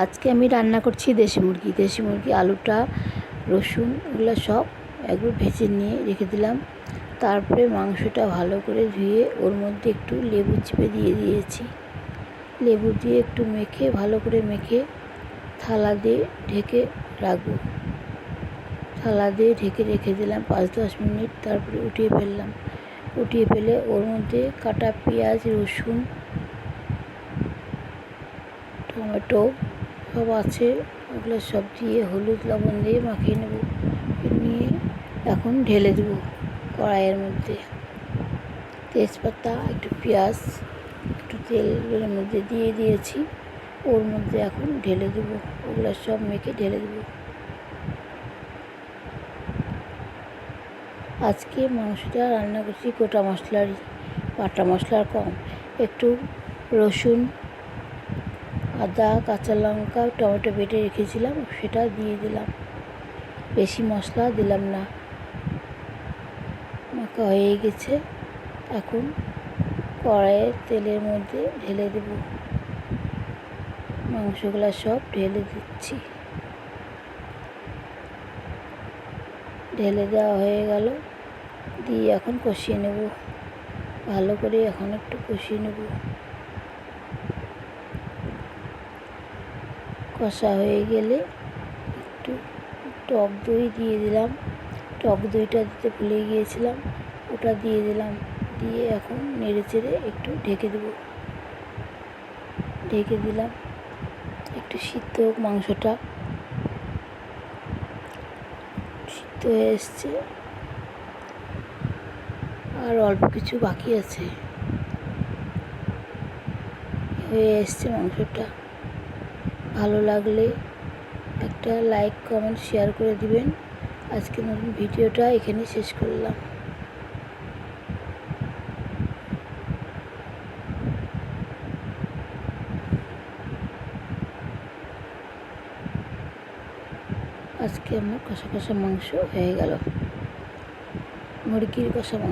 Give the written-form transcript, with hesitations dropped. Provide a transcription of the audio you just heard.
আজকে আমি রান্না করছি দেশি মুরগি। দেশি মুরগি আলুটা, রসুন এগুলো সব একবার ভেজে নিয়ে রেখে দিলাম। তারপরে মাংসটা ভালো করে ধুয়ে ওর মধ্যে একটু লেবু চিপে দিয়ে দিয়েছি। লেবু দিয়ে একটু মেখে ভালো করে মেখে থালা দিয়ে ঢেকে রাখবো। থালা দিয়ে ঢেকে রেখে দিলাম 5-10 মিনিট। তারপরে উঠিয়ে ফেললাম। উঠিয়ে ফেলে ওর মধ্যে কাটা পেঁয়াজ, রসুন, টমেটো সব আছে, ওগুলো সব দিয়ে হলুদ লবণ দিয়ে মাখিয়ে নেব। নিয়ে এখন ঢেলে দেবো কড়াইয়ের মধ্যে। তেজপাতা, একটু পেঁয়াজ, একটু তেল ওর মধ্যে দিয়ে দিয়েছি। ওর মধ্যে এখন ঢেলে দেবো, ওগুলো সব মেখে ঢেলে দেবো। আজকে মাংসটা রান্না করছি গোটা মশলারই, বাটা মশলার কম। একটু রসুন, আদা, কাঁচা লঙ্কা, টমেটো বেটে রেখেছিলাম সেটা দিয়ে দিলাম। বেশি মশলা দিলাম না। মাখা হয়ে গেছে। এখন কড়াইয়ের তেলের মধ্যে ঢেলে দেব। মাংসগুলো সব ঢেলে দিচ্ছি। ঢেলে দেওয়া হয়ে গেল। দিয়ে এখন কষিয়ে নেব ভালো করে। এখন একটু কষিয়ে নেব। কষা হয়ে গেলে একটু টক দই দিয়ে দিলাম। টক দইটা দিতে ভুলে গিয়েছিলাম, ওটা দিয়ে দিলাম। দিয়ে এখন নেড়ে চেড়ে একটু ঢেকে দেব। ঢেকে দিলাম একটু সিদ্ধ হোক মাংসটা। সিদ্ধ হয়ে এসছে, আর অল্প কিছু বাকি আছে। হয়ে এসছে মাংসটা। ভালো লাগলে একটা লাইক, কমেন্ট, শেয়ার করে দিবেন। আজকে নতুন ভিডিওটা এখানে শেষ করলাম। আজকে আমার কষা কষা মাংস হয়ে গেল, মুরগির কষা মাংস।